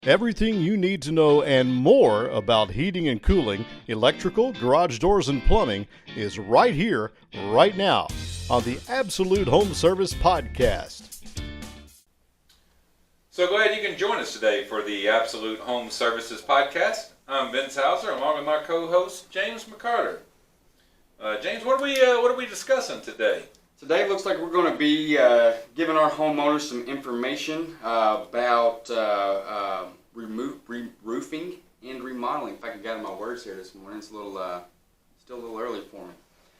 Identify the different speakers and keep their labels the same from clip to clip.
Speaker 1: Everything you need to know and more about heating and cooling, electrical, garage doors, and plumbing is right here, right now, on the Absolute Home Service Podcast.
Speaker 2: So glad you can join us today for the Absolute Home Services Podcast. I'm Vince Hauser, along with my co-host James McCarter. James, what are we discussing today?
Speaker 3: Today looks like we're going to be giving our homeowners some information about roofing and remodeling. In fact, I got my words here this morning. It's still a little early for me.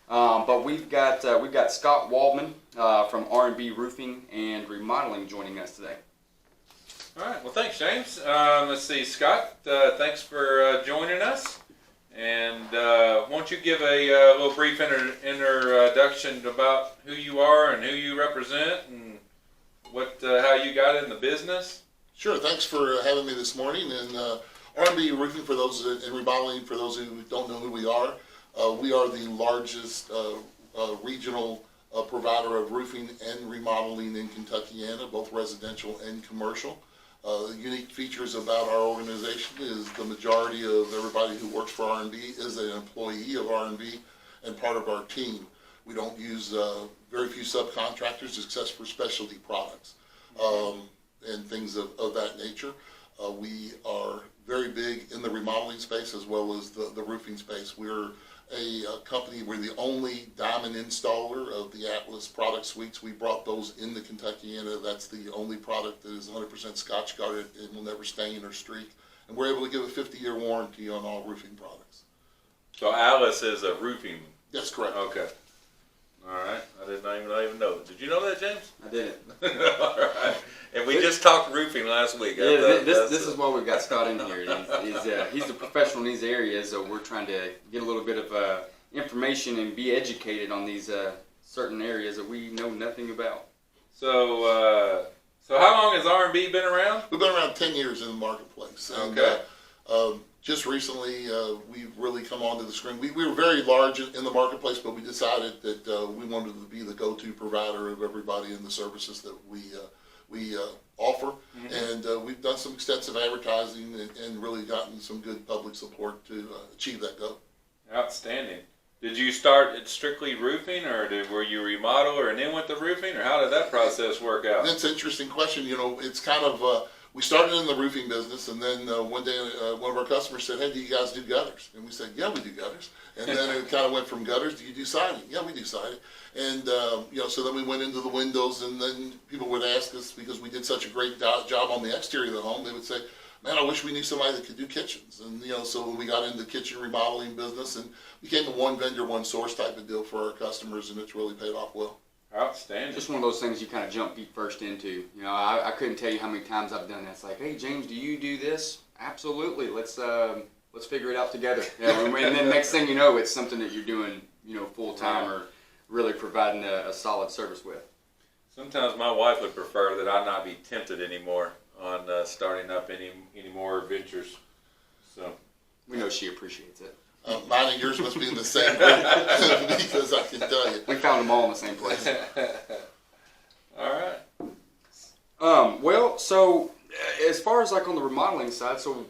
Speaker 3: But we've got Scott Waldman from R&B Roofing and Remodeling joining us today.
Speaker 2: All right. Well, thanks, James. Let's see, Scott. Thanks for joining us. And why don't you give a little brief introduction about who you are and who you represent and how you got in the business?
Speaker 4: Sure. Thanks for having me this morning. And R&B Roofing, for those and Remodeling, for those who don't know who we are the largest regional provider of roofing and remodeling in Kentuckiana, both residential and commercial. Unique features about our organization is the majority of everybody who works for R&B is an employee of R&B and part of our team. We don't use very few subcontractors except for specialty products and things of that nature. We are very big in the remodeling space as well as the roofing space. We're a company, we're the only diamond installer of the Atlas product suites. We brought those into Kentuckiana. That's the only product that is 100% Scotch guarded and will never stain or streak. And we're able to give a 50-year warranty on all roofing products.
Speaker 2: So Atlas is a roofing.
Speaker 4: That's correct.
Speaker 2: Okay. All right. I did not even know. Did you know that, James?
Speaker 3: I didn't.
Speaker 2: All right. And we just talked roofing last week.
Speaker 3: Yeah, this is why we've got Scott in here. He's the professional in these areas, so we're trying to get a little bit of information and be educated on these certain areas that we know nothing about.
Speaker 2: So how long has R&B been around?
Speaker 4: We've been around 10 years in the marketplace. And,
Speaker 2: okay.
Speaker 4: Just recently, we've really come onto the screen. We were very large in the marketplace, but we decided that we wanted to be the go-to provider of everybody in the services that we offer. Mm-hmm. And we've done some extensive advertising and really gotten some good public support to achieve that goal.
Speaker 2: Outstanding. Did you start at strictly roofing, or were you a remodeler and then went to roofing, or how did that process work out?
Speaker 4: That's an interesting question. You know, it's kind of... we started in the roofing business, and then one day one of our customers said, "Hey, do you guys do gutters?" And we said, "Yeah, we do gutters." And then it kind of went from gutters, "Do you do siding?" "Yeah, we do siding." And so then we went into the windows, and then people would ask us, because we did such a great job on the exterior of the home, they would say, "Man, I wish we knew somebody that could do kitchens." And so we got into the kitchen remodeling business and became a one vendor, one source type of deal for our customers, and it's really paid off well.
Speaker 2: Outstanding.
Speaker 3: Just one of those things you kind of jump feet first into. I couldn't tell you how many times I've done that. It's like, "Hey, James, do you do this?" "Absolutely. Let's figure it out together." And then next thing you know, it's something that you're doing, full time or really providing a solid service with.
Speaker 2: Sometimes my wife would prefer that I not be tempted anymore on starting up any more ventures. So
Speaker 3: we know she appreciates it.
Speaker 4: Mine and yours must be in the same way, because I can tell you.
Speaker 3: We found them all in the same place.
Speaker 2: All right.
Speaker 3: Well, so as far as like on the remodeling side, so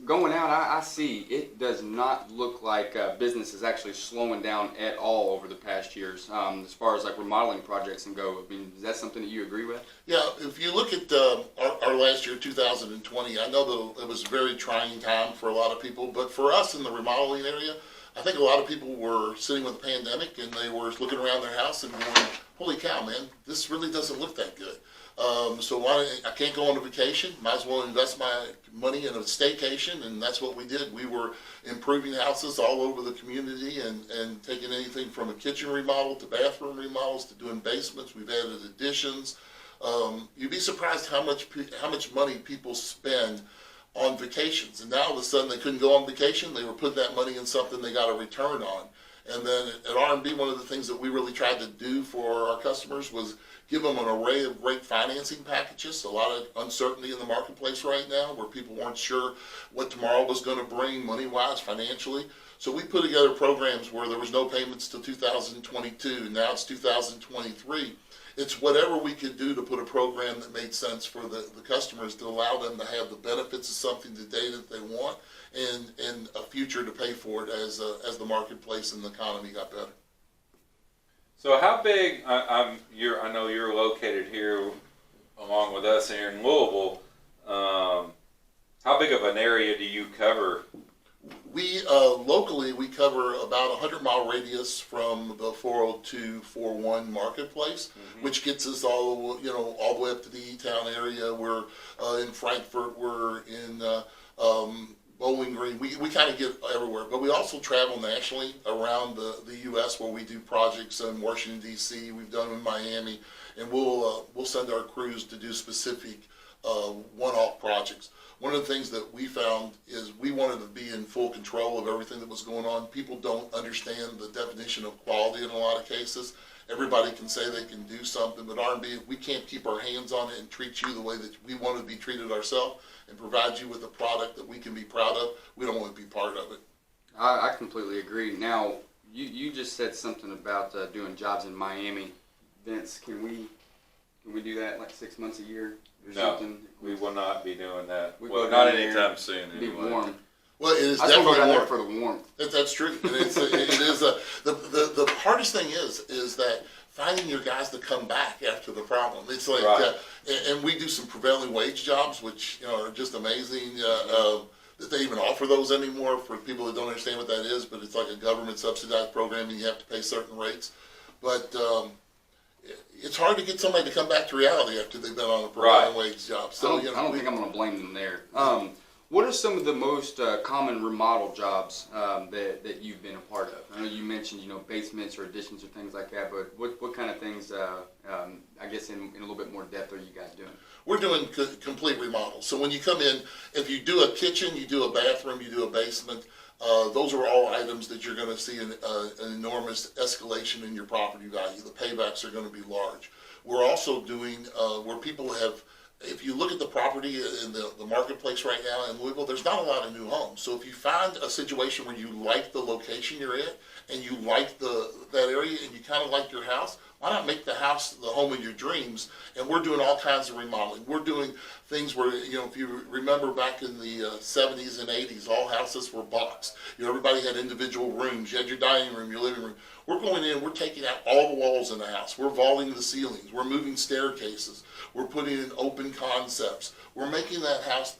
Speaker 3: going out, I see it does not look like business is actually slowing down at all over the past years. As far as like remodeling projects and go, I mean, is that something that you agree with?
Speaker 4: Yeah, if you look at our last year, 2020, I know that it was a very trying time for a lot of people, but for us in the remodeling area, I think a lot of people were sitting with the pandemic and they were looking around their house and going, "Holy cow, man, this really doesn't look that good. So I can't go on a vacation. Might as well invest my money in a staycation," and that's what we did. We were improving houses all over the community and taking anything from a kitchen remodel to bathroom remodels to doing basements. We've added additions. You'd be surprised how much money people spend on vacations, and now all of a sudden they couldn't go on vacation. They were putting that money in something they got a return on. And then at R&B, one of the things that we really tried to do for our customers was give them an array of great financing packages. A lot of uncertainty in the marketplace right now where people weren't sure what tomorrow was going to bring money-wise, financially. So we put together programs where there was no payments till 2022. Now it's 2023. it's whatever we could do to put a program that made sense for the customers to allow them to have the benefits of something today that they want and a future to pay for it as the marketplace and the economy got better.
Speaker 2: So how big? I know you're located here, along with us here in Louisville. How big of an area do you cover?
Speaker 4: We locally we cover about a 100-mile radius from the 40241 marketplace, which gets us all the way up to the E-Town area. We're in Frankfurt. We're in Bowling Green. We kind of get everywhere, but we also travel nationally around the U.S. where we do projects in Washington D.C. We've done them in Miami, and we'll send our crews to do specific one-off projects. One of the things that we found is we wanted to be in full control of everything that was going on. People don't understand the definition of quality in a lot of cases. Everybody can say they can do something, but R&B, if we can't keep our hands on it and treat you the way that we want to be treated ourselves and provide you with a product that we can be proud of, we don't want to be part of it.
Speaker 3: I completely agree. Now, you just said something about doing jobs in Miami. Vince, can we do that like 6 months a year or something?
Speaker 2: We will not be doing that.
Speaker 3: Well,
Speaker 2: Not anytime soon.
Speaker 3: Be
Speaker 2: Anyway.
Speaker 3: warm.
Speaker 4: Well, it is
Speaker 3: I still go
Speaker 4: definitely
Speaker 3: down there
Speaker 4: warm.
Speaker 3: for the warmth.
Speaker 4: That's true. And it is the hardest thing is that finding your guys to come back after the problem. It's like,
Speaker 2: Right.
Speaker 4: And we do some prevailing wage jobs, which are just amazing. That they even offer those anymore for people that don't understand what that is. But it's like a government subsidized program, and you have to pay certain rates. But it's hard to get somebody to come back to reality after they've been on a prevailing wage job. So
Speaker 3: I don't think I'm going to blame them there. What are some of the most common remodel jobs that you've been a part of? I know you mentioned basements or additions or things like that, but what kind of things, I guess in a little bit more depth, are you guys doing?
Speaker 4: We're doing complete remodels. So when you come in, if you do a kitchen, you do a bathroom, you do a basement, those are all items that you're going to see an enormous escalation in your property value. The paybacks are going to be large. We're also doing where people have, if you look at the property in the marketplace right now in Louisville, there's not a lot of new homes. So if you find a situation where you like the location you're in and you like that area and you kind of like your house, why not make the house the home of your dreams? And we're doing all kinds of remodeling. We're doing things where, if you remember back in the 70s and 80s, all houses were boxed. Everybody had individual rooms. You had your dining room, your living room. We're going in, we're taking out all the walls in the house. We're vaulting the ceilings. We're moving staircases. We're putting in open concepts. We're making that house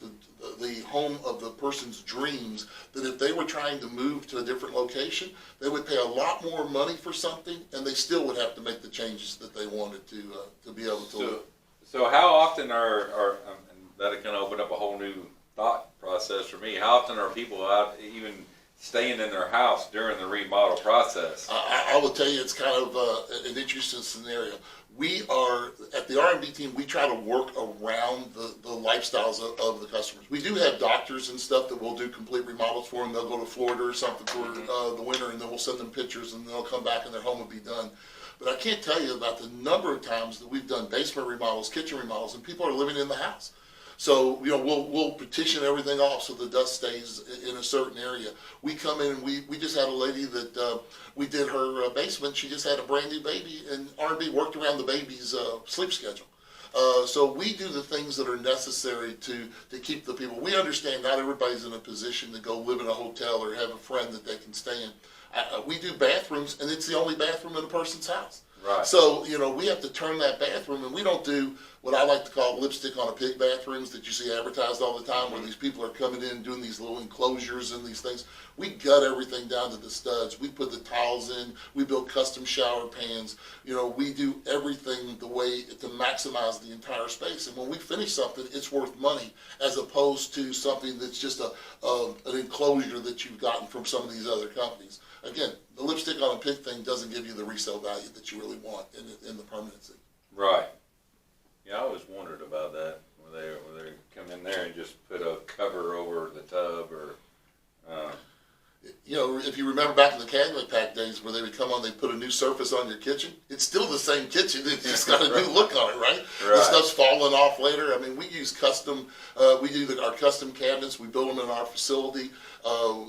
Speaker 4: the home of the person's dreams, that if they were trying to move to a different location, they would pay a lot more money for something, and they still would have to make the changes that they wanted to be able to live.
Speaker 2: So how often are and that can open up a whole new thought process for me. How often are people out even staying in their house during the remodel process?
Speaker 4: I will tell you, it's kind of an interesting scenario. We are, at the R&B team, we try to work around the lifestyles of the customers. We do have doctors and stuff that will do complete remodels for them. They'll go to Florida or something for the winter, and then we'll send them pictures, and they'll come back and their home will be done. But I can't tell you about the number of times that we've done basement remodels, kitchen remodels, and people are living in the house. So, we'll partition everything off so the dust stays in a certain area. We come in and we just had a lady that we did her basement. She just had a brand new baby, and R&B worked around the baby's sleep schedule. So we do the things that are necessary to keep the people. We understand not everybody's in a position to go live in a hotel or have a friend that they can stay in. We do bathrooms, and it's the only bathroom in a person's house.
Speaker 2: Right.
Speaker 4: So, we have to turn that bathroom, and we don't do what I like to call lipstick on a pig bathrooms that you see advertised all the time, where these people are coming in and doing these little enclosures and these things. We gut everything down to the studs. We put the tiles in. We build custom shower pans. We do everything the way to maximize the entire space. And when we finish something, it's worth money, as opposed to something that's just an enclosure that you've gotten from some of these other companies. Again, the lipstick on a pig thing doesn't give you the resale value that you really want in the permanency.
Speaker 2: Right. Yeah, I always wondered about that. Where they come in there and just put a cover over the tub, or
Speaker 4: if you remember back in the cabinet pack days where they would come on, they put a new surface on your kitchen. It's still the same kitchen. It's just got a new look on it, right? The stuff's falling off later. I mean, we use custom. We do our custom cabinets. We build them in our facility.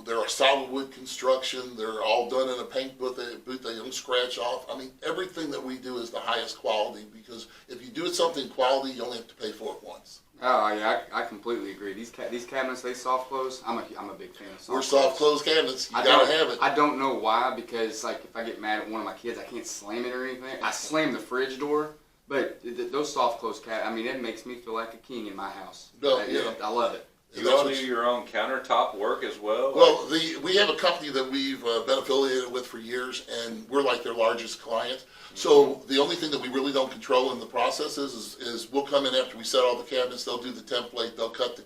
Speaker 4: They're a solid wood construction. They're all done in a paint booth. They don't scratch off. I mean, everything that we do is the highest quality, because if you do something quality, you only have to pay for it once.
Speaker 3: Oh yeah, I completely agree. These cabinets, they soft close. I'm a big fan of soft close.
Speaker 4: We're soft close cabinets. You gotta have it.
Speaker 3: I don't know why, because like if I get mad at one of my kids, I can't slam it or anything. I slam the fridge door, but those soft close cabinets, I mean, it makes me feel like a king in my house. I love it.
Speaker 2: You all do your own countertop work as well?
Speaker 4: Well, we have a company that we've been affiliated with for years, and we're like their largest client. Mm-hmm. So the only thing that we really don't control in the process is we'll come in after we set all the cabinets. They'll do the template. They'll cut the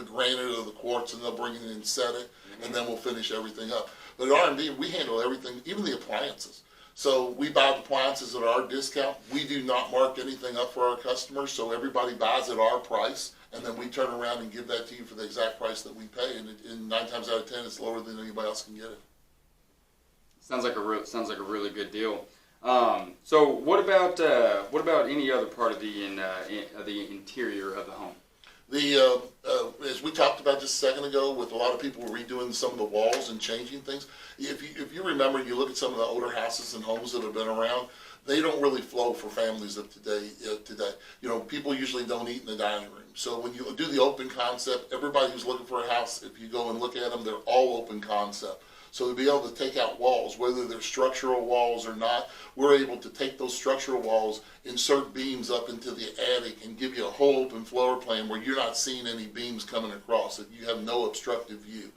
Speaker 4: granite or the quartz, and they'll bring it in and set it, and then we'll finish everything up. But at R&B, we handle everything, even the appliances. So we buy the appliances at our discount. We do not mark anything up for our customers, so everybody buys at our price. And then we turn around and give that to you for the exact price that we pay, and 9 times out of 10, it's lower than anybody else can get it.
Speaker 3: Sounds like a really good deal. So what about any other part of the interior of the home?
Speaker 4: As we talked about just a second ago, with a lot of people redoing some of the walls and changing things. If you remember, you look at some of the older houses and homes that have been around. They don't really flow for families of today. People usually don't eat in the dining room. So when you do the open concept, everybody who's looking for a house, if you go and look at them, they're all open concept. So to be able to take out walls, whether they're structural walls or not, we're able to take those structural walls, insert beams up into the attic, and give you a whole open floor plan where you're not seeing any beams coming across, that you have no obstructive view.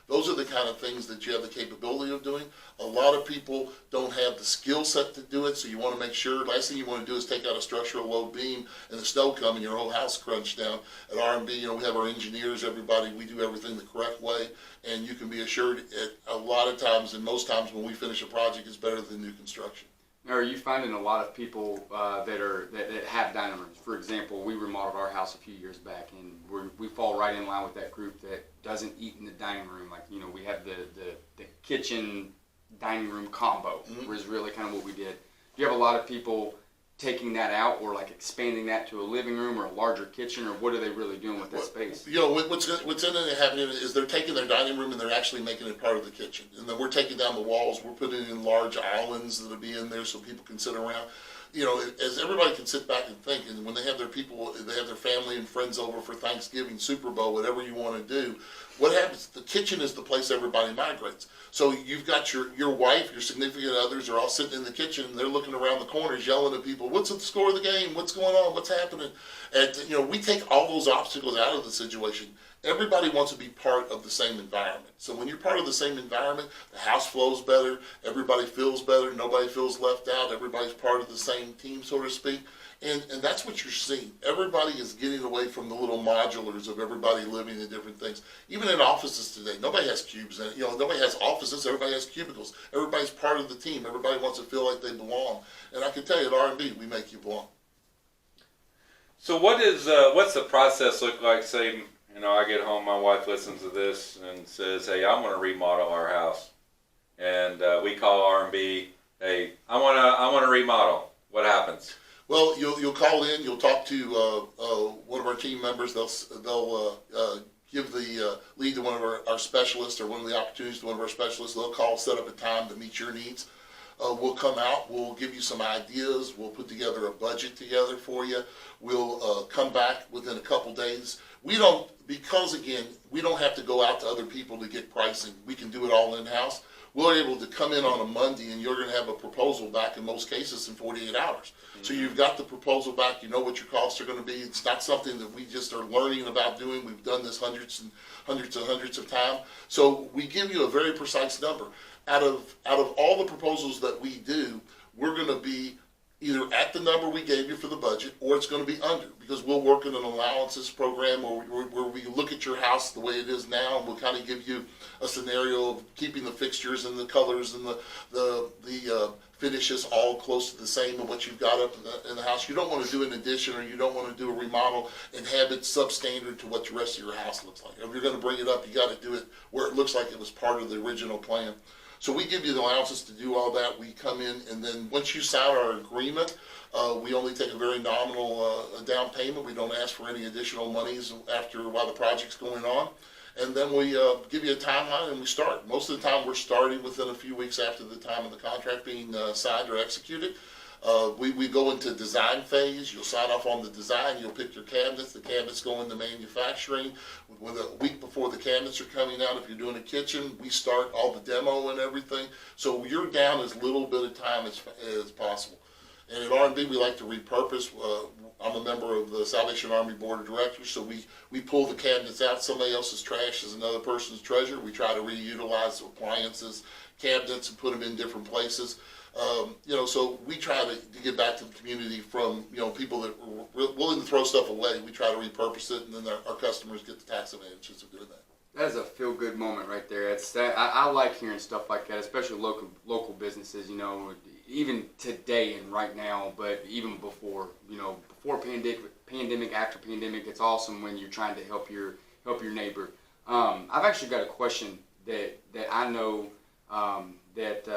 Speaker 4: Those are the kind of things that you have the capability of doing. A lot of people don't have the skill set to do it, so you want to make sure, last thing you want to do is take out a structural low beam and the snow come and your whole house crunched down. At R&B, we have our engineers, everybody, we do everything the correct way, and you can be assured a lot of times, and most times when we finish a project, it's better than new construction.
Speaker 3: Now, are you finding a lot of people that have dining rooms? For example, we remodeled our house a few years back, and we fall right in line with that group that doesn't eat in the dining room. Like, we have the kitchen dining room combo, was really kind of what we did. Do you have a lot of people taking that out, or like expanding that to a living room or a larger kitchen, or what are they really doing with that space?
Speaker 4: What's in it happening is they're taking their dining room and they're actually making it part of the kitchen. And then we're taking down the walls, we're putting in large islands that'll be in there so people can sit around. As everybody can sit back and think, and when they have their people, they have their family and friends over for Thanksgiving, Super Bowl, whatever you want to do, what happens? The kitchen is the place everybody migrates. So you've got your wife, your significant others are all sitting in the kitchen, and they're looking around the corners yelling at people, what's the score of the game? What's going on? What's happening? And, we take all those obstacles out of the situation. Everybody wants to be part of the same environment. So when you're part of the same environment, the house flows better, everybody feels better, nobody feels left out, everybody's part of the same team, so to speak. And that's what you're seeing. Everybody is getting away from the little modulars of everybody living in different things. Even in offices today, nobody has cubes in it. Nobody has offices, everybody has cubicles. Everybody's part of the team. Everybody wants to feel like they belong. And I can tell you at R&B, we make you belong.
Speaker 2: So what's the process look like? Say, I get home, my wife listens to this and says, hey, I want to remodel our house. And we call R&B, hey, I want to remodel. What happens?
Speaker 4: Well, you'll call in. You'll talk to one of our team members. They'll give the lead to one of our specialists, or one of the opportunities to one of our specialists. They'll call, set up a time to meet your needs. We'll come out. We'll give you some ideas. We'll put together a budget together for you. We'll come back within a couple days. Because again, we don't have to go out to other people to get pricing. We can do it all in-house. We're able to come in on a Monday, and you're going to have a proposal back in most cases in 48 hours. Mm-hmm. So you've got the proposal back. You know what your costs are going to be. It's not something that we just are learning about doing. We've done this hundreds of times. So we give you a very precise number. Out of all the proposals that we do, we're going to be either at the number we gave you for the budget, or it's going to be under, because we'll work in an allowances program where we look at your house the way it is now, and we'll kind of give you a scenario of keeping the fixtures and the colors and the finishes all close to the same of what you've got up in the house. You don't want to do an addition, or you don't want to do a remodel and have it substandard to what the rest of your house looks like. If you're going to bring it up, you got to do it where it looks like it was part of the original plan. So we give you the allowances to do all that. We come in, and then once you sign our agreement, we only take a very nominal down payment. We don't ask for any additional monies while the project's going on. And then we give you a timeline, and we start. Most of the time, we're starting within a few weeks after the time of the contract being signed or executed. We go into design phase. You'll sign off on the design. You'll pick your cabinets. The cabinets go into manufacturing. With a week before the cabinets are coming out, if you're doing a kitchen, we start all the demo and everything. So you're down as little bit of time as possible. And at R&B, we like to repurpose. I'm a member of the Salvation Army Board of Directors, so we pull the cabinets out. Somebody else's trash is another person's treasure. We try to reutilize appliances, cabinets, and put them in different places. So we try to get back to the community from, people that were willing to throw stuff away. We try to repurpose it, and then our customers get the tax advantages of doing that.
Speaker 3: That is a feel-good moment right there. I like hearing stuff like that, especially local businesses, even today and right now, but even before, before pandemic, after pandemic, it's awesome when you're trying to help your neighbor. I've actually got a question that I know that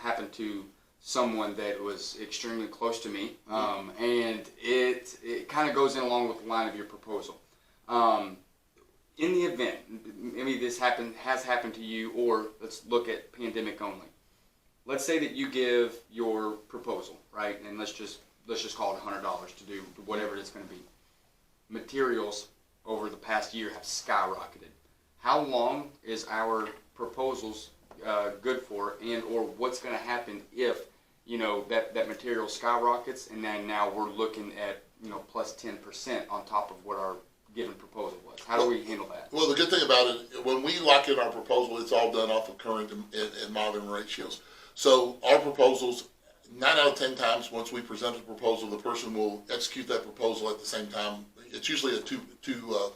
Speaker 3: happened to someone that was extremely close to me, and it kind of goes in along with the line of your proposal. In the event, maybe this has happened to you, or let's look at pandemic only. Let's say that you give your proposal, right, and let's just call it $100 to do whatever it's going to be. Materials over the past year have skyrocketed. How long is our proposals good for, and or what's going to happen if that material skyrockets, and then now we're looking at plus 10% on top of what our given proposal was? How do we handle that?
Speaker 4: Well, the good thing about it, when we lock in our proposal, it's all done off of current and modern ratios. So our proposals, 9 out of 10 times, once we present a proposal, the person will execute that proposal at the same time. It's usually a two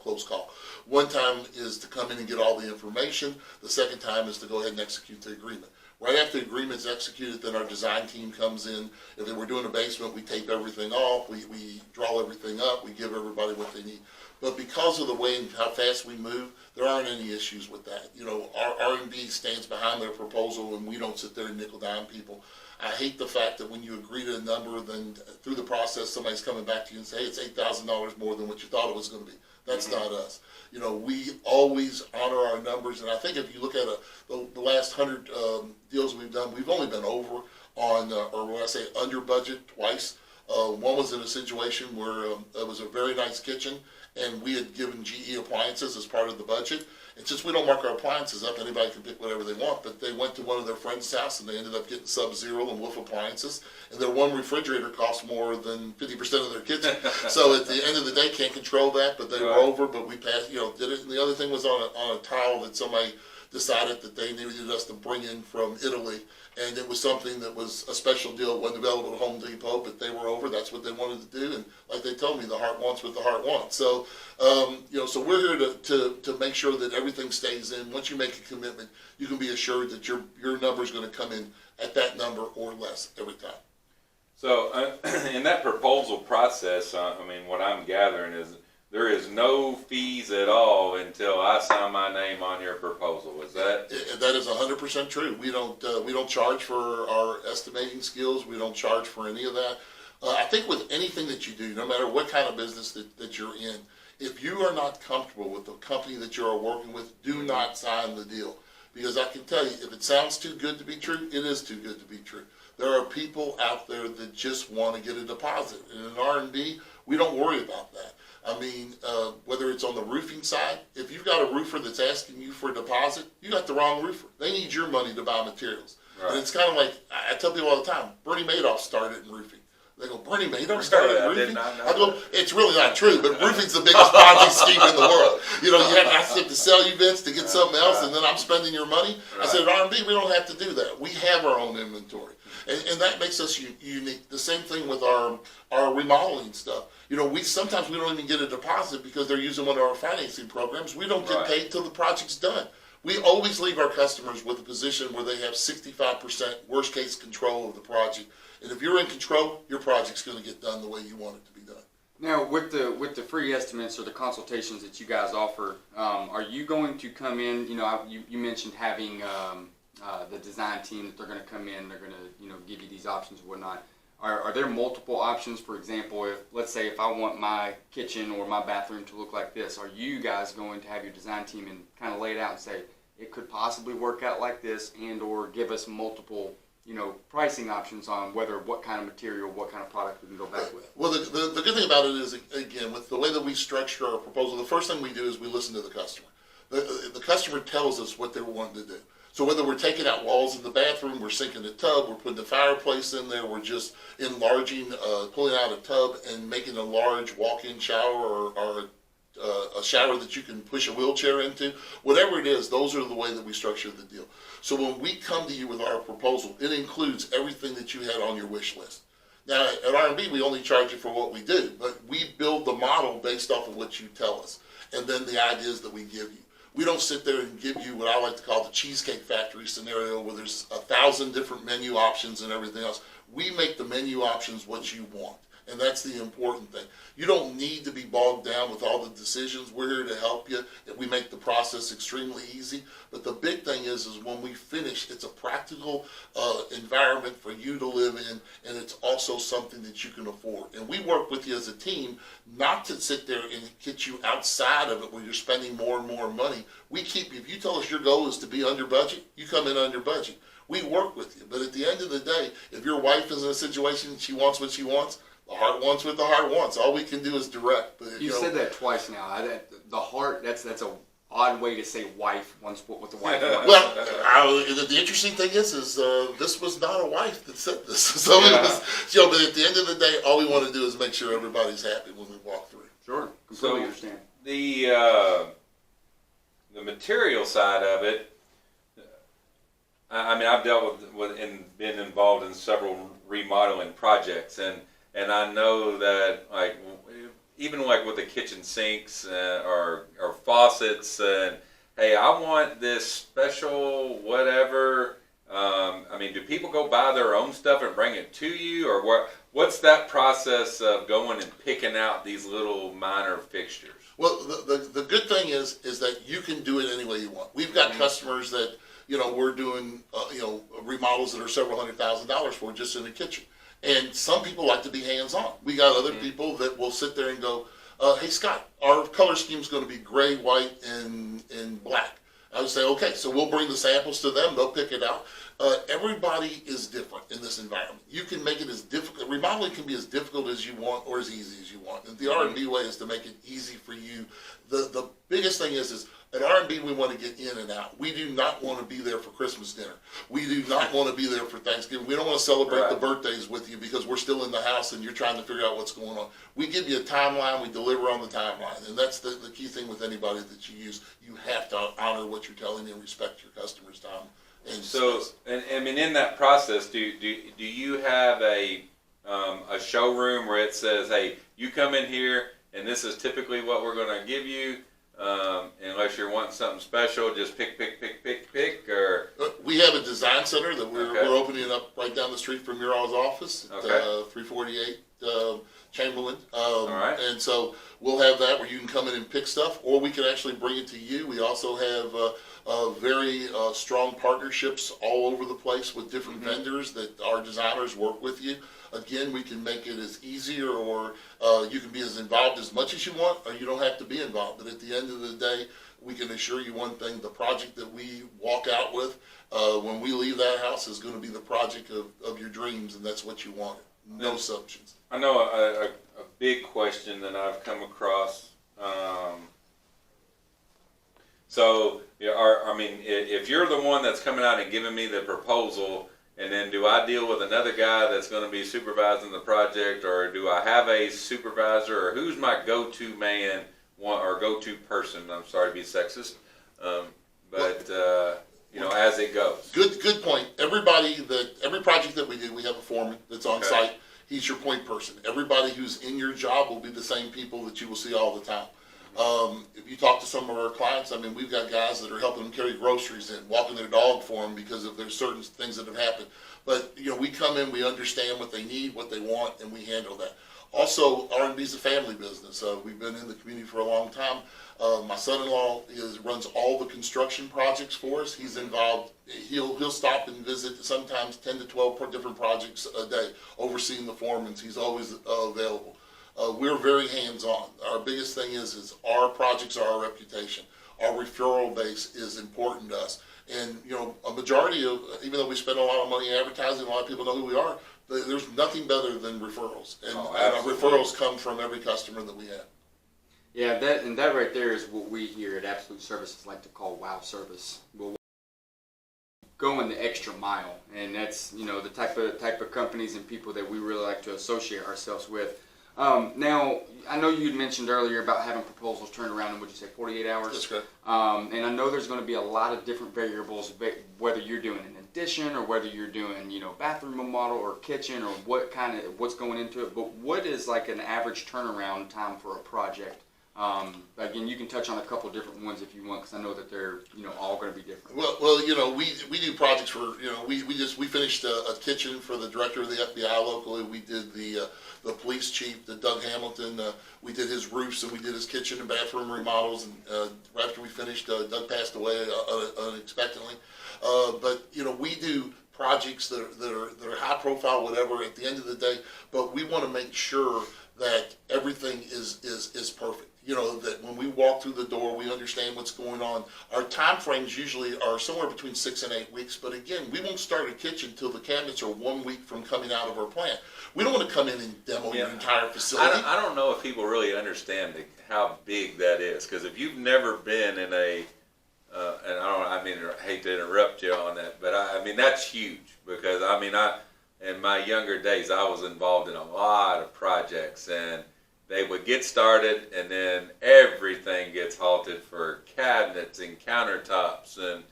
Speaker 4: close call. One time is to come in and get all the information. The second time is to go ahead and execute the agreement. Right after the agreement's executed, then our design team comes in. If we're doing a basement, we tape everything off, we draw everything up, we give everybody what they need. But because of the way and how fast we move, there aren't any issues with that. Our R&B stands behind their proposal, and we don't sit there and nickel dime people. I hate the fact that when you agree to a number, then through the process, somebody's coming back to you and say, hey, it's $8,000 more than what you thought it was going to be. That's not us. We always honor our numbers, and I think if you look at the last 100 deals we've done, we've only been over on, or when I say under budget, twice. One was in a situation where it was a very nice kitchen, and we had given GE appliances as part of the budget. And since we don't mark our appliances up, anybody can pick whatever they want, but they went to one of their friends' house and they ended up getting Sub-Zero and Wolf appliances, and their one refrigerator cost more than 50% of their kitchen. So at the end of the day, can't control that, but they were over, but we passed, did it. And the other thing was on a tile that somebody decided that they needed us to bring in from Italy, and it was something that was a special deal. It wasn't available at Home Depot, but they were over. That's what they wanted to do, and like they told me, the heart wants what the heart wants. So, so we're here to make sure that everything stays in. Once you make a commitment, you can be assured that your number is going to come in at that number or less every time.
Speaker 2: So, in that proposal process, what I'm gathering is there is no fees at all until I sign my name on your proposal. Is that?
Speaker 4: That is 100% true. We don't charge for our estimating skills. We don't charge for any of that. I think with anything that you do, no matter what kind of business that you're in, if you are not comfortable with the company that you are working with, do not sign the deal. Because I can tell you, if it sounds too good to be true, it is too good to be true. There are people out there that just want to get a deposit. And in R&B, we don't worry about that. Whether it's on the roofing side, if you've got a roofer that's asking you for a deposit, you got the wrong roofer. They need your money to buy materials. Right. And it's kind of like, I tell people all the time, Bernie Madoff started in roofing. They go, Bernie Madoff started in roofing? I go, it's really not true, but roofing's the biggest Ponzi scheme in the world. You have to sell events to get something else, and then I'm spending your money. Right. I said, at R&B, we don't have to do that. We have our own inventory. And that makes us unique. The same thing with our remodeling stuff. Sometimes we don't even get a deposit because they're using one of our financing programs. We don't get paid till the project's done. We always leave our customers with a position where they have 65% worst case control of the project. And if you're in control, your project's going to get done the way you want it to be done.
Speaker 3: Now, with the free estimates or the consultations that you guys offer, are you going to come in? You know, you mentioned having the design team that they're going to come in. They're going to give you these options and whatnot. Are there multiple options? For example, let's say if I want my kitchen or my bathroom to look like this, are you guys going to have your design team and kind of lay it out and say it could possibly work out like this, and or give us multiple pricing options on what kind of material, what kind of product we can go back with?
Speaker 4: Well, the good thing about it is, again, with the way that we structure our proposal, the first thing we do is we listen to the customer. The customer tells us what they're wanting to do. So whether we're taking out walls in the bathroom, we're sinking a tub, we're putting a fireplace in there, we're just enlarging, pulling out a tub and making a large walk-in shower or a shower that you can push a wheelchair into, whatever it is, those are the way that we structure the deal. So when we come to you with our proposal, it includes everything that you had on your wish list. Now at R&B, we only charge you for what we do, but we build the model based off of what you tell us, and then the ideas that we give you. We don't sit there and give you what I like to call the Cheesecake Factory scenario where there's 1,000 different menu options and everything else. We make the menu options what you want, and that's the important thing. You don't need to be bogged down with all the decisions. We're here to help you. We make the process extremely easy, but the big thing is when we finish, it's a practical environment for you to live in, and it's also something that you can afford. And we work with you as a team not to sit there and get you outside of it where you're spending more and more money. We keep you. If you tell us your goal is to be under budget, you come in under budget. We work with you, but at the end of the day, if your wife is in a situation she wants what she wants, the heart wants what the heart wants. All we can do is direct. But,
Speaker 3: you said that twice now. The heart, that's a odd way to say wife wants what the wife wants.
Speaker 4: Well, the interesting thing is this was not a wife that said this. So
Speaker 2: yeah.
Speaker 4: It was, but at the end of the day, all we want to do is make sure everybody's happy when we walk through.
Speaker 3: Sure, completely understand.
Speaker 2: The material side of it, I mean, I've dealt with and been involved in several remodeling projects, and I know that even with the kitchen sinks or faucets, and hey, I want this special whatever. I mean, do people go buy their own stuff and bring it to you, or what's that process of going and picking out these little minor fixtures?
Speaker 4: Well, the good thing is that you can do it any way you want. We've got customers that we're doing remodels that are several $100,000 for just in the kitchen. And some people like to be hands-on. We got other people that will sit there and go, hey, Scott, our color scheme is going to be gray, white, and black. I would say, okay, so we'll bring the samples to them. They'll pick it out. Everybody is different in this environment. You can make it as difficult. Remodeling can be as difficult as you want or as easy as you want. And the R&B way is to make it easy for you. The biggest thing is at R&B, we want to get in and out. We do not want to be there for Christmas dinner. We do not want to be there for Thanksgiving. We don't want to celebrate the birthdays with you because we're still in the house and you're trying to figure out what's going on. We give you a timeline. We deliver on the timeline. And that's the key thing with anybody that you use. You have to honor what you're telling and respect your customer's time. And
Speaker 2: so, and I mean, in that process, do you have a showroom where it says, hey, you come in here and this is typically what we're going to give you? Unless you're wanting something special, just pick, or...
Speaker 4: We have a design center that we're opening up right down the street from your all's office at 348 Chamberlain.
Speaker 2: All right.
Speaker 4: And so we'll have that where you can come in and pick stuff, or we can actually bring it to you. We also have very strong partnerships all over the place with different vendors that our designers work with you. Again, we can make it as easier, or you can be as involved as much as you want, or you don't have to be involved. But at the end of the day, we can assure you one thing: the project that we walk out with when we leave that house is going to be the project of your dreams, and that's what you wanted. No assumptions.
Speaker 2: I know a big question that I've come across. So, I mean, if you're the one that's coming out and giving me the proposal, and then do I deal with another guy that's going to be supervising the project, or do I have a supervisor, or who's my go-to man or go-to person? I'm sorry to be sexist, but as it goes.
Speaker 4: Good point. Every project that we do, we have a foreman that's on site. He's your point person. Everybody who's in your job will be the same people that you will see all the time. If you talk to some of our clients, I mean, we've got guys that are helping them carry groceries in, walking their dog for them because of there's certain things that have happened. But, we come in, we understand what they need, what they want, and we handle that. Also, R&B is a family business. We've been in the community for a long time. My son-in-law runs all the construction projects for us. He's involved. He'll stop and visit sometimes 10 to 12 different projects a day, overseeing the foremen. He's always available. We're very hands-on. Our biggest thing is our projects are our reputation. Our referral base is important to us. And, a majority of, even though we spend a lot of money advertising, a lot of people know who we are, there's nothing better than referrals. And our referrals come from every customer that we have.
Speaker 3: Yeah, that right there is what we here at Absolute Services like to call wow service. We'll going the extra mile, and that's the type of companies and people that we really like to associate ourselves with. Now, I know you had mentioned earlier about having proposals turned around in, would you say, 48 hours?
Speaker 4: That's correct.
Speaker 3: And I know there's going to be a lot of different variables, whether you're doing an addition or whether you're doing, bathroom remodel or kitchen or what's going into it. But what is like an average turnaround time for a project? Again, you can touch on a couple of different ones if you want, because I know that they're all going to be different.
Speaker 4: Well, we do projects for we finished a kitchen for the director of the FBI locally. We did the police chief, the Doug Hamilton. We did his roofs and we did his kitchen and bathroom remodels. And right after we finished, Doug passed away unexpectedly. But we do projects that are high profile, whatever. At the end of the day, but we want to make sure that everything is perfect. That when we walk through the door, we understand what's going on. Our time frames usually are somewhere between 6 and 8 weeks. But again, we won't start a kitchen till the cabinets are 1 week from coming out of our plant. We don't want to come in and demo your entire facility.
Speaker 2: I don't know if people really understand how big that is, because if you've never been in a and I hate to interrupt you on that, but I mean that's huge, because in my younger days I was involved in a lot of projects, and they would get started and then everything gets halted for cabinets and countertops, and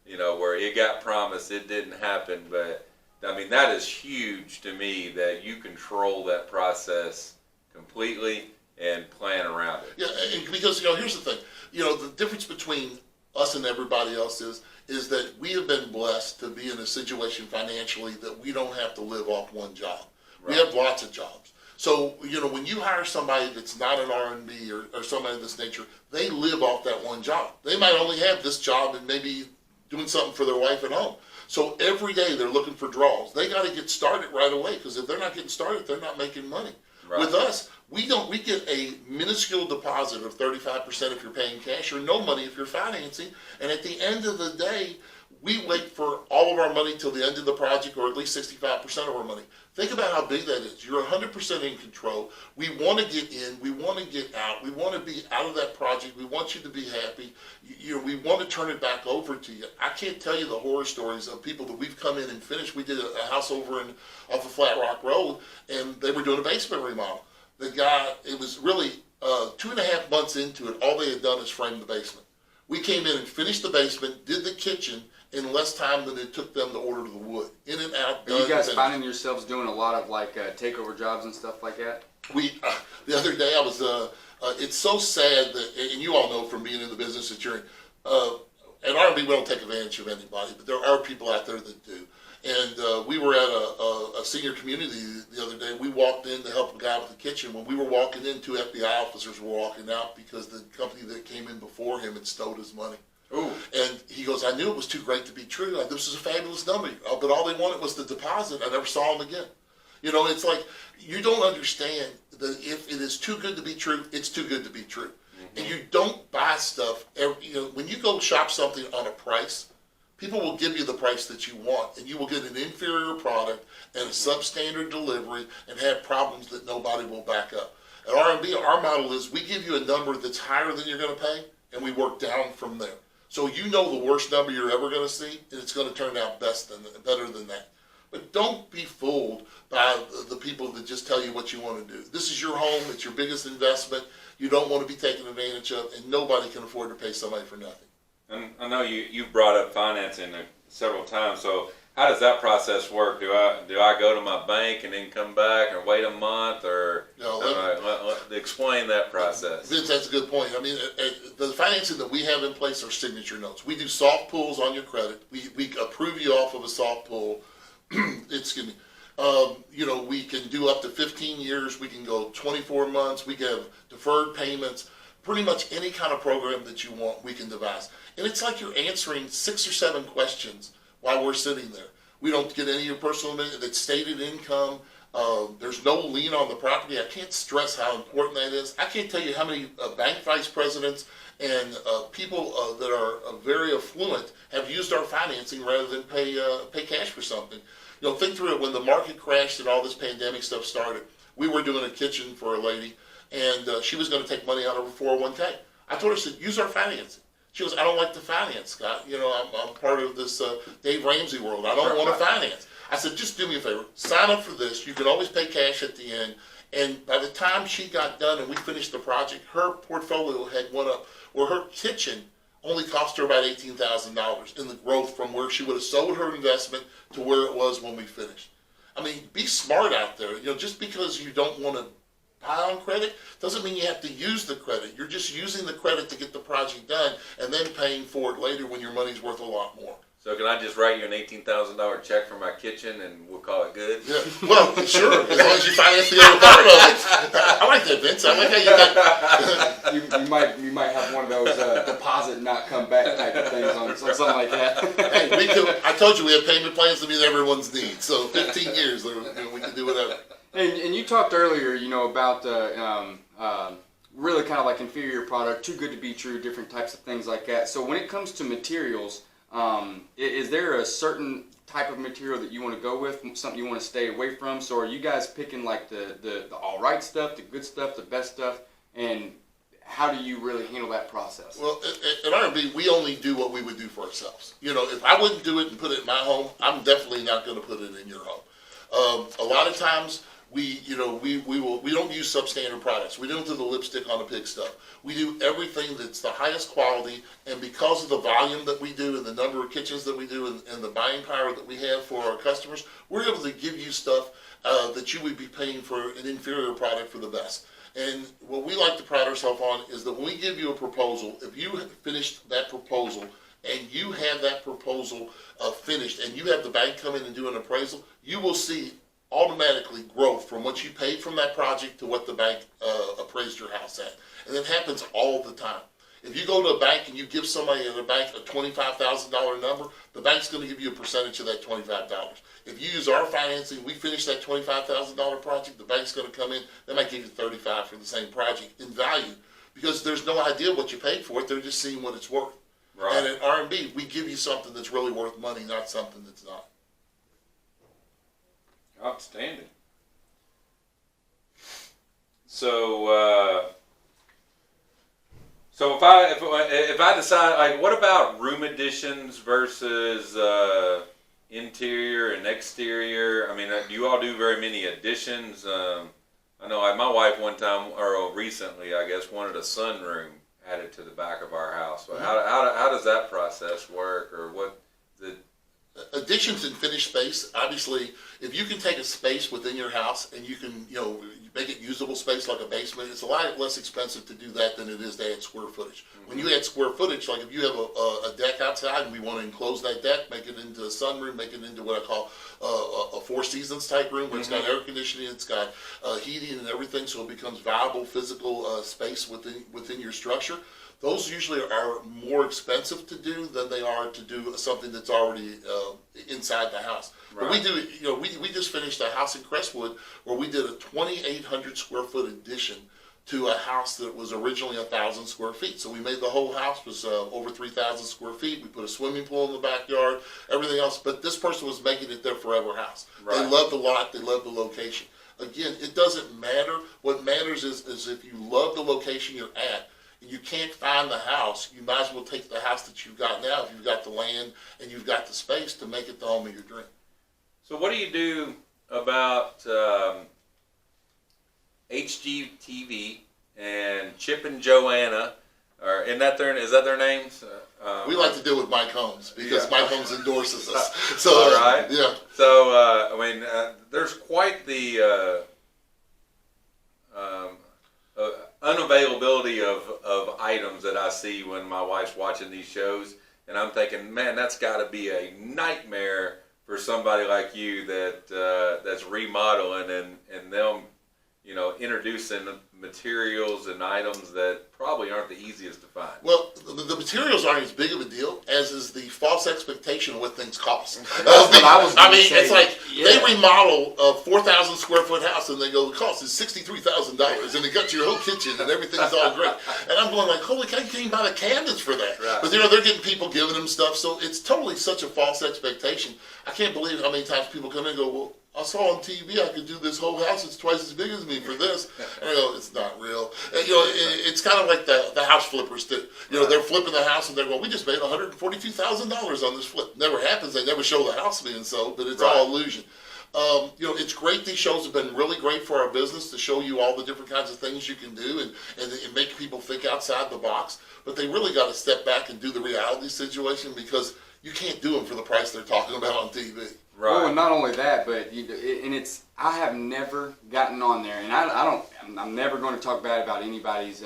Speaker 2: where it got promised, it didn't happen. But that is huge to me, that you control that process completely and plan around it.
Speaker 4: Yeah, because here's the thing. The difference between us and everybody else is that we have been blessed to be in a situation financially that we don't have to live off one job. Right. We have lots of jobs. So, when you hire somebody that's not an R&B or somebody of this nature, they live off that one job. They might only have this job and maybe doing something for their wife at home. So every day they're looking for draws. They got to get started right away, because if they're not getting started, they're not making money. Right. With us, we get a minuscule deposit of 35% if you're paying cash, or no money if you're financing. And at the end of the day, we wait for all of our money till the end of the project, or at least 65% of our money. Think about how big that is. You're 100% in control. We want to get in. We want to get out. We want to be out of that project. We want you to be happy. We want to turn it back over to you. I can't tell you the horror stories of people that we've come in and finished. We did a house over off of Flat Rock Road, and they were doing a basement remodel. The guy, it was really 2.5 months into it, all they had done is frame the basement. We came in and finished the basement, did the kitchen, in less time than it took them to order the wood. In and out.
Speaker 3: Are you guys finding yourselves doing a lot of takeover jobs and stuff like that?
Speaker 4: We the other day I was. It's so sad that, and you all know from being in the business that you're in. At R&B, we don't take advantage of anybody, but there are people out there that do. And we were at a senior community the other day. We walked in to help a guy with the kitchen. When we were walking in, 2 FBI officers were walking out because the company that came in before him had stole his money. Ooh. And he goes, I knew it was too great to be true. This is a fabulous number. But all they wanted was the deposit. I never saw him again. It's like, you don't understand that if it is too good to be true, it's too good to be true. Mm-hmm. And you don't buy stuff. When you go shop something on a price, people will give you the price that you want, and you will get an inferior product and a substandard delivery and have problems that nobody will back up. At R&B, our model is we give you a number that's higher than you're going to pay, and we work down from there. So the worst number you're ever going to see, and it's going to turn out better than that. But don't be fooled by the people that just tell you what you want to do. This is your home. It's your biggest investment. You don't want to be taken advantage of, and nobody can afford to pay somebody for nothing.
Speaker 2: And I know you brought up financing several times, so how does that process work? Do I go to my bank and then come back or wait a month or explain that process?
Speaker 4: Vince, that's a good point. I mean, the financing that we have in place are signature notes. We do soft pulls on your credit. We approve you off of a soft pull. Excuse me. We can do up to 15 years. We can go 24 months. We can have deferred payments. Pretty much any kind of program that you want, we can devise. And it's like you're answering 6 or 7 questions while we're sitting there. We don't get any of your personal that's stated income. There's no lien on the property. I can't stress how important that is. I can't tell you how many bank vice presidents and people that are very affluent have used our financing rather than pay cash for something. Think through it. When the market crashed and all this pandemic stuff started, we were doing a kitchen for a lady, and she was going to take money out of her 401k. I told her, I said, use our financing. She goes, I don't like to finance, Scott. I'm part of this Dave Ramsey world. I don't want to finance. I said, just do me a favor. Sign up for this. You can always pay cash at the end. And by the time she got done and we finished the project, her portfolio had went up where her kitchen only cost her about $18,000 in the growth from where she would have sold her investment to where it was when we finished. I mean, be smart out there. Just because you don't want to buy on credit doesn't mean you have to use the credit. You're just using the credit to get the project done and then paying for it later when your money's worth a lot more.
Speaker 2: So can I just write you an $18,000 check for my kitchen and we'll call it good?
Speaker 4: Yeah, well, sure, as long as you finance the other part of it. I like that, Vince. I like how you think.
Speaker 3: You might have one of those deposit and not come back type of things on something like that.
Speaker 4: Hey, I told you we have payment plans to meet everyone's needs. So 15 years, we can do whatever.
Speaker 3: And you talked earlier, about really kind of like inferior product, too good to be true, different types of things like that. So when it comes to materials, is there a certain type of material that you want to go with, something you want to stay away from? So are you guys picking like the all right stuff, the good stuff, the best stuff, and how do you really handle that process?
Speaker 4: Well, at R&B, we only do what we would do for ourselves. If I wouldn't do it and put it in my home, I'm definitely not going to put it in your home. A lot of times, we don't use substandard products. We don't do the lipstick on the pig stuff. We do everything that's the highest quality, and because of the volume that we do and the number of kitchens that we do and the buying power that we have for our customers, we're able to give you stuff that you would be paying for an inferior product for the best. And what we like to pride ourselves on is that when we give you a proposal, if you have finished that proposal and you have that proposal finished and you have the bank come in and do an appraisal, you will see automatically growth from what you paid from that project to what the bank appraised your house at. And it happens all the time. If you go to a bank and you give somebody at a bank a $25,000 number, the bank's going to give you a percentage of that $25. If you use our financing, we finish that $25,000 project, the bank's going to come in, they might give you $35,000 for the same project in value because there's no idea what you paid for it, they're just seeing what it's worth. Right. And at R&B, we give you something that's really worth money, not something that's not.
Speaker 2: Outstanding. So if I decide, like, what about room additions versus interior and exterior? I mean, do you all do very many additions? I know my wife one time, or recently, I guess, wanted a sunroom added to the back of our house. So how does that process work, or what?
Speaker 4: Additions and finished space, obviously, if you can take a space within your house and you can, make it usable space like a basement, it's a lot less expensive to do that than it is to add square footage. Mm-hmm. When you add square footage, like if you have a deck outside and we want to enclose that deck, make it into a sunroom, make it into what I call a Four Seasons type room where it's got air conditioning, it's got heating and everything, so it becomes viable physical space within your structure. Those usually are more expensive to do than they are to do something that's already inside the house. Right. But we do, we just finished a house in Crestwood where we did a 2,800 square foot addition to a house that was originally 1,000 square feet. So we made the whole house was over 3,000 square feet. We put a swimming pool in the backyard, everything else. But this person was making it their forever house. Right. They love the lot. They love the location. Again, it doesn't matter. What matters is if you love the location you're at, and you can't find the house, you might as well take the house that you've got now, if you've got the land and you've got the space, to make it the home of your dream.
Speaker 2: So what do you do about HGTV and Chip and Joanna? right. Is that their names?
Speaker 4: We like to deal with Mike Holmes because
Speaker 2: Yeah.
Speaker 4: Mike Holmes endorses us. So,
Speaker 2: All right.
Speaker 4: yeah.
Speaker 2: So, there's quite the unavailability of items that I see when my wife's watching these shows, and I'm thinking, man, that's got to be a nightmare for somebody like you that's remodeling and them, introducing materials and items that probably aren't the easiest to find.
Speaker 4: Well, the materials aren't as big of a deal as is the false expectation of what things cost.
Speaker 3: That's what I was gonna say.
Speaker 4: It's like
Speaker 3: Yeah.
Speaker 4: they remodel a 4,000 square foot house and they go, the cost is $63,000 and they got your whole kitchen and everything's all great. And I'm going like, holy cow, you can't even buy the cabinets for that.
Speaker 2: Right.
Speaker 4: But they're getting people giving them stuff, so it's totally such a false expectation. I can't believe how many times people come in and go, well, I saw on TV I could do this whole house. It's twice as big as me for this. And I go, it's not real. And, it's kind of like the house flippers too. They're flipping the house and they're going, we just made $142,000 on this flip. Never happens. They never show the house being sold, but it's all illusion. It's great. These shows have been really great for our business to show you all the different kinds of things you can do and make people think outside the box. But they really got to step back and do the reality situation because you can't do them for the price they're talking about on TV.
Speaker 2: Right.
Speaker 3: Well, and not only that, but I have never gotten on there, and I'm never going to talk bad about anybody's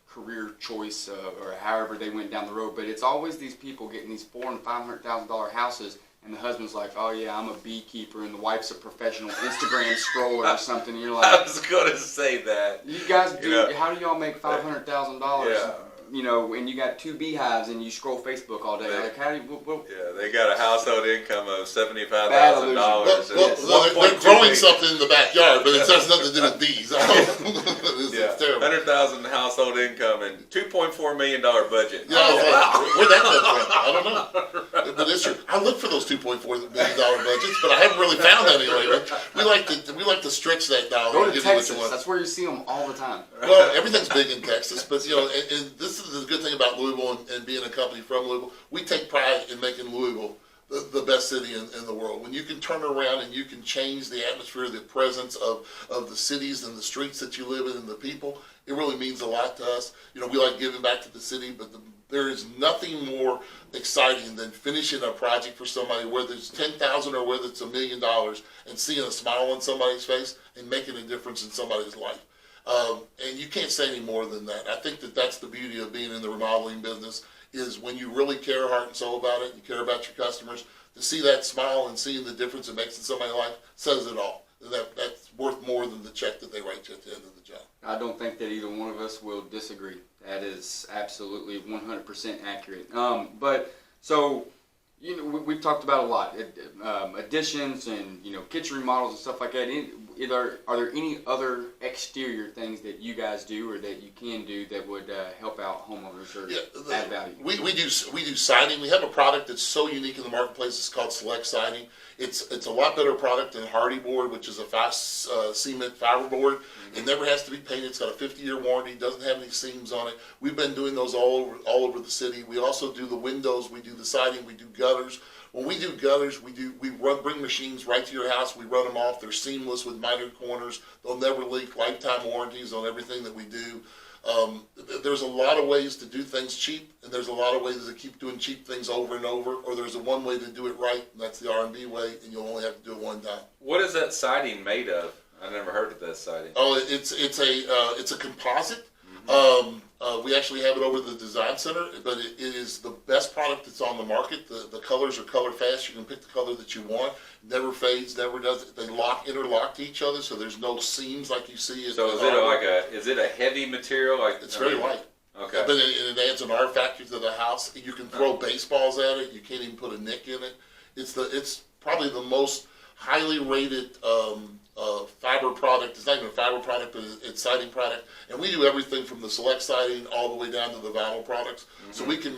Speaker 3: career choice or however they went down the road. But it's always these people getting these $400,000 and $500,000 houses, and the husband's like, "Oh yeah, I'm a beekeeper," and the wife's a professional Instagram scroller or something. And you're
Speaker 2: I
Speaker 3: like,
Speaker 2: was going to say that.
Speaker 3: "You guys do? How do y'all make $500,000?"
Speaker 2: Yeah.
Speaker 3: And you got 2 beehives and you scroll Facebook all day. Like, how do you?
Speaker 2: Yeah, they got a household income of $75,000.
Speaker 4: Well, they're growing something in the backyard, but it has nothing to do with bees. It's terrible.
Speaker 2: 100,000 household income and $2.4 million budget.
Speaker 4: Yeah, where'd that come from? I don't know. But it's true. I look for those $2.4 million budgets, but I haven't really found any lately. We like to stretch that dollar.
Speaker 3: Go
Speaker 4: and
Speaker 3: to
Speaker 4: give you what you
Speaker 3: Texas.
Speaker 4: want.
Speaker 3: That's where you see them all the time.
Speaker 4: Well, everything's big in Texas, but and this is the good thing about Louisville and being a company from Louisville. We take pride in making Louisville the best city in the world. When you can turn around and you can change the atmosphere, the presence of the cities and the streets that you live in and the people, it really means a lot to us. We like giving back to the city, but there is nothing more exciting than finishing a project for somebody, whether it's $10,000 or whether it's $1 million, and seeing a smile on somebody's face and making a difference in somebody's life. And you can't say any more than that. I think that's the beauty of being in the remodeling business is when you really care heart and soul about it, and you care about your customers, to see that smile and seeing the difference it makes in somebody's life says it all. That's worth more than the check that they write you at the end of the job.
Speaker 3: I don't think that either one of us will disagree. That is absolutely 100% accurate. But so, we've talked about a lot, additions and kitchen remodels and stuff like that. Are there any other exterior things that you guys do or that you can do that would help out homeowners or add value?
Speaker 4: We do siding. We have a product that's so unique in the marketplace. It's called Select Siding. It's a lot better product than Hardy Board, which is a fast cement fiber board. It never has to be painted. It's got a 50-year warranty. Doesn't have any seams on it. We've been doing those all over the city. We also do the windows. We do the siding. We do gutters. When we do gutters, bring machines right to your house. We run them off. They're seamless with minor corners. They'll never leak. Lifetime warranties on everything that we do. There's a lot of ways to do things cheap, and there's a lot of ways to keep doing cheap things over and over. Or there's one way to do it right, and that's the R&B way, and you'll only have to do it one time.
Speaker 2: What is that siding made of? I never heard of that siding.
Speaker 4: Oh, it's a composite. We actually have it over at the design center, but it is the best product that's on the market. The colors are color fast. You can pick the color that you want. Never fades, never does it. They interlock to each other, so there's no seams like you see.
Speaker 2: So is it a heavy material?
Speaker 4: It's very light.
Speaker 2: Okay.
Speaker 4: But it adds an R factor to the house. You can throw baseballs at it. You can't even put a nick in it. It's probably the most highly rated fiber product. It's not even a fiber product, but it's siding product. And we do everything from the Select Siding all the way down to the vinyl products. Mm-hmm. So we can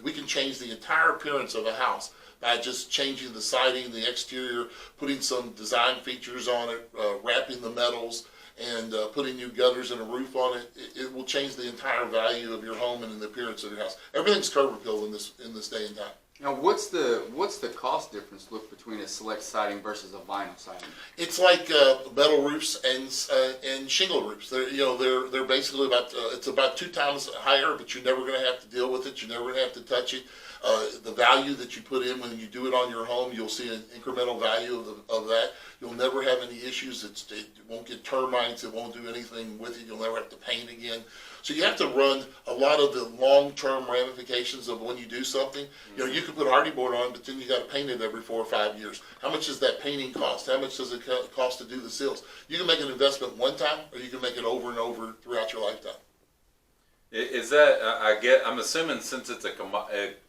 Speaker 4: we can change the entire appearance of a house by just changing the siding, the exterior, putting some design features on it, wrapping the metals, and putting new gutters and a roof on it. It will change the entire value of your home and the appearance of your house. Everything's curb appeal in this day and time.
Speaker 3: Now, what's the cost difference look between a select siding versus a vinyl siding?
Speaker 4: It's like metal roofs and shingle roofs. They're basically it's about 2 times higher, but you're never going to have to deal with it. You're never going to have to touch it. The value that you put in when you do it on your home, you'll see an incremental value of that. You'll never have any issues. It won't get termites. It won't do anything with it. You'll never have to paint again. So you have to run a lot of the long-term ramifications of when you do something. You can put hardy board on, but then you got to paint it every 4 or 5 years. How much does that painting cost? How much does it cost to do the seals? You can make an investment one time, or you can make it over and over throughout your lifetime.
Speaker 2: Is that I'm assuming since it's a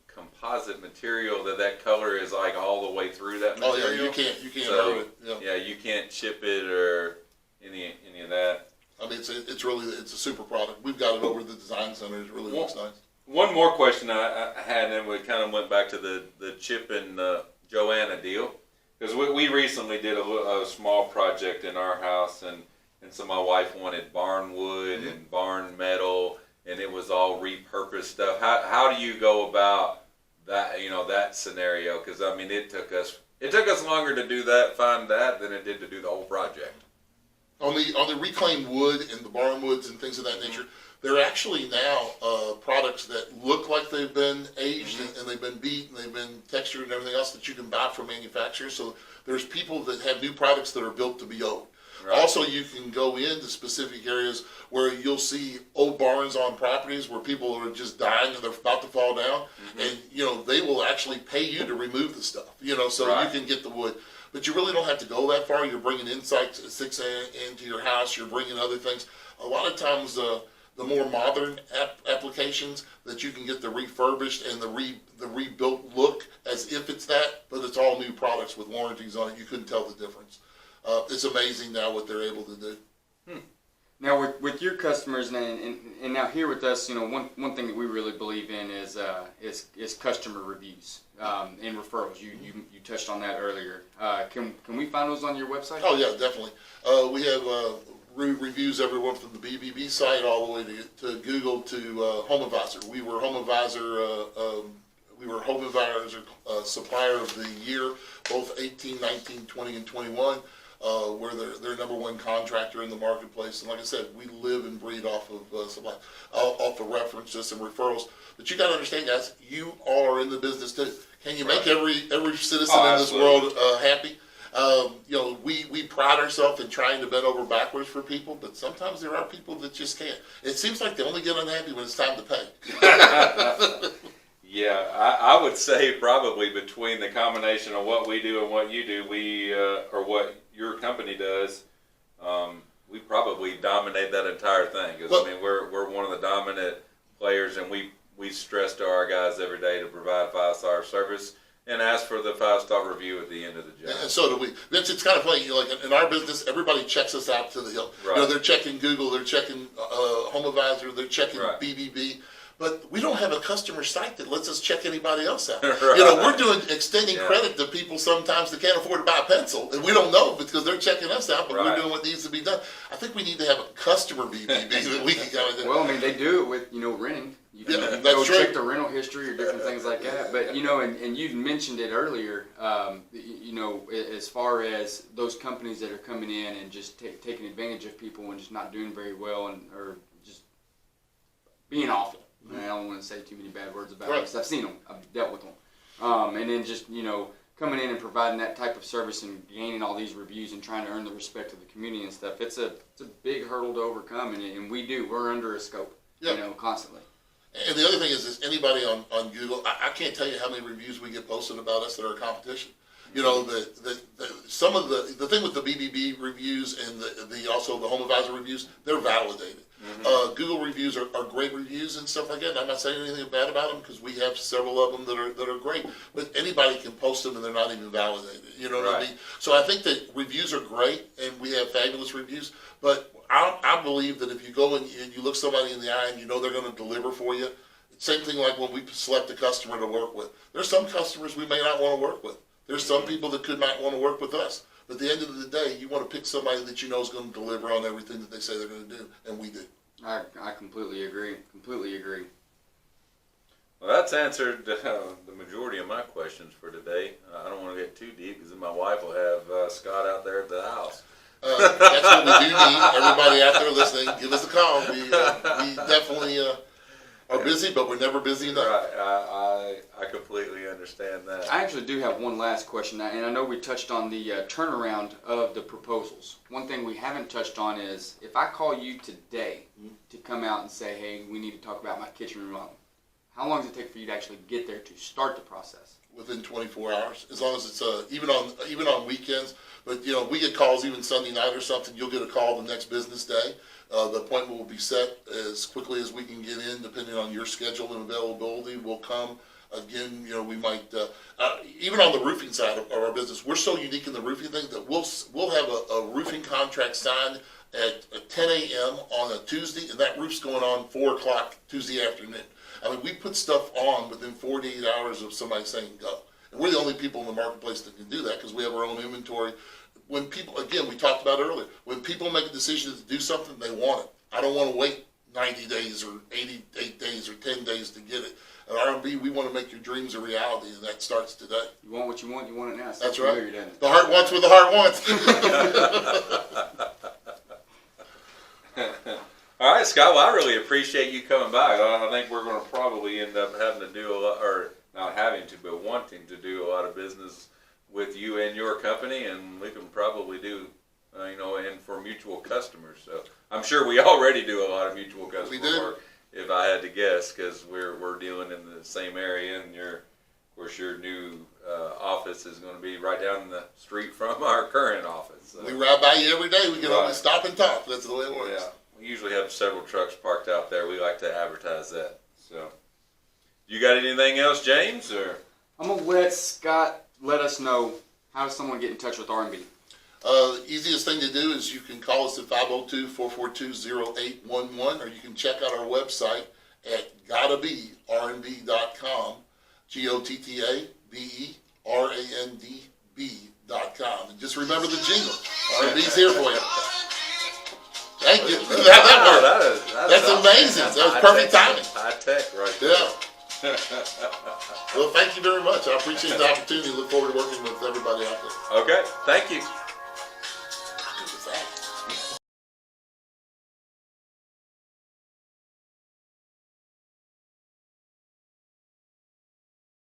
Speaker 2: composite material that color is like all the way through that material.
Speaker 4: Oh yeah, you can't
Speaker 2: so,
Speaker 4: hurt it.
Speaker 2: Yeah, you can't chip it or any of that.
Speaker 4: I mean, it's a super product. We've got it over at the design center. It really looks nice.
Speaker 2: One more question I had, and then we kind of went back to the Chip and Joanna deal, because we recently did a small project in our house, and so my wife wanted barn wood and barn metal, and it was all repurposed stuff. How do you go about that? That scenario, because I mean, it took us longer to do that, find that, than it did to do the whole project.
Speaker 4: On the reclaimed wood and the barn woods and things of that nature, they're actually now products that look like they've been aged and they've been beat and they've been textured and everything else that you can buy from manufacturers. So there's people that have new products that are built to be old. Right. Also, you can go into specific areas where you'll see old barns on properties where people are just dying and they're about to fall down, and they will actually pay you to remove the stuff. So right. You can get the wood. But you really don't have to go that far. You're bringing inside 6 into your house. You're bringing other things. A lot of times, the more modern applications that you can get the refurbished and the rebuilt look as if it's that, but it's all new products with warranties on it. You couldn't tell the difference. It's amazing now what they're able to do.
Speaker 3: Now, with your customers and now here with us, one thing that we really believe in is customer reviews and referrals. You touched on that earlier. Can we find those on your website?
Speaker 4: Oh yeah, definitely. We have reviews everyone from the BBB site all the way to Google to HomeAdvisor. We were HomeAdvisor. Supplier of the year, both 18, 19, 20, and 21. We're their number one contractor in the marketplace, and like I said, we live and breathe off of supply, off of references and referrals. But you got to understand, guys, you all are in the business too. Can you make every citizen in this world happy? We pride ourselves in trying to bend over backwards for people, but sometimes there are people that just can't. It seems like they only get unhappy when it's time to pay.
Speaker 2: Yeah, I would say probably between the combination of what we do and what you do, or what your company does, we probably dominate that entire thing. Because I mean, we're one of the dominant players, and we stress to our guys every day to provide 5-star service and ask for the 5-star review at the end of the job.
Speaker 4: And so do we. Vince, it's kind of funny. Like in our business, everybody checks us out to the hill. Right. They're checking Google, they're checking HomeAdvisor, they're checking right. BBB. But we don't have a customer site that lets us check anybody else out. Right. We're extending credit to people sometimes that can't afford to buy a pencil, and we don't know because they're checking us out, but right. We're doing what needs to be done. I think we need to have a customer BBB that we can kind of do.
Speaker 3: Well, I mean, they do it with renting. You can go check the rental history or different things like that. But and you mentioned it earlier. As far as those companies that are coming in and just taking advantage of people and just not doing very well or just being awful. I don't want to say too many bad words about it because I've seen them, I've dealt with them, and then just coming in and providing that type of service and gaining all these reviews and trying to earn the respect of the community and stuff. It's a big hurdle to overcome, and we're under a scope, constantly.
Speaker 4: And the other thing is anybody on Google, I can't tell you how many reviews we get posted about us that are competition. Some of the thing with the BBB reviews and also the HomeAdvisor reviews, they're validated. Mm-hmm. Google reviews are great reviews and stuff like that. I'm not saying anything bad about them because we have several of them that are great. But anybody can post them and they're not even validated. You know what I mean? So I think that reviews are great and we have fabulous reviews. But I believe that if you go and you look somebody in the eye and you know they're going to deliver for you, same thing like when we select a customer to work with. There's some customers we may not want to work with. There's some people that could not want to work with us. But at the end of the day, you want to pick somebody that you know is going to deliver on everything that they say they're going to do, and we do.
Speaker 3: I completely agree. Completely agree.
Speaker 2: Well, that's answered the majority of my questions for today. I don't want to get too deep because then my wife will have Scott out there at the house.
Speaker 4: That's what we do need. Everybody out there listening, give us a call. We definitely are busy, but we're never busy enough.
Speaker 2: Right. I completely understand that.
Speaker 3: I actually do have one last question, and I know we touched on the turnaround of the proposals. One thing we haven't touched on is if I call you today to come out and say, hey, we need to talk about my kitchen remodel, how long does it take for you to actually get there to start the process?
Speaker 4: Within 24 hours, as long as it's even on weekends. But we get calls even Sunday night or something. You'll get a call the next business day. The appointment will be set as quickly as we can get in, depending on your schedule and availability. We'll come. Again, we might even on the roofing side of our business. We're so unique in the roofing thing that we'll have a roofing contract signed at 10 a.m. on a Tuesday, and that roof's going on 4 o'clock Tuesday afternoon. I mean, we put stuff on within 48 hours of somebody saying go. And we're the only people in the marketplace that can do that because we have our own inventory. When people, again, we talked about earlier, when people make a decision to do something, they want it. I don't want to wait 90 days or 88 days or 10 days to get it. At R&B, we want to make your dreams a reality, and that starts today.
Speaker 3: You want what you want it now.
Speaker 4: That's right. The heart wants what the heart wants.
Speaker 2: All right, Scott. Well, I really appreciate you coming by. I think we're going to probably end up having to do a lot, or not having to, but wanting to do a lot of business with you and your company, and we can probably do, and for mutual customers. So I'm sure we already do a lot of mutual customer work, if I had to guess, because we're dealing in the same area, and of course your new office is going to be right down the street from our current office. So.
Speaker 4: We ride by you every day. We can always stop and talk. That's the way it works.
Speaker 2: Yeah, we usually have several trucks parked out there. We like to advertise that. So, you got anything else, James? Or
Speaker 3: I'm gonna let Scott let us know how does someone get in touch with R&B.
Speaker 4: The easiest thing to do is you can call us at 502-442-0811, or you can check out our website at gottabernb.com, GOTTABERANDB.com. And just remember the jingle. R&B's here for you. Thank you. How'd that work? That's amazing. That was perfect timing.
Speaker 2: High tech right there.
Speaker 4: Yeah. Well, thank you very much. I appreciate the opportunity. Look forward to working with everybody out there.
Speaker 2: Okay, thank you.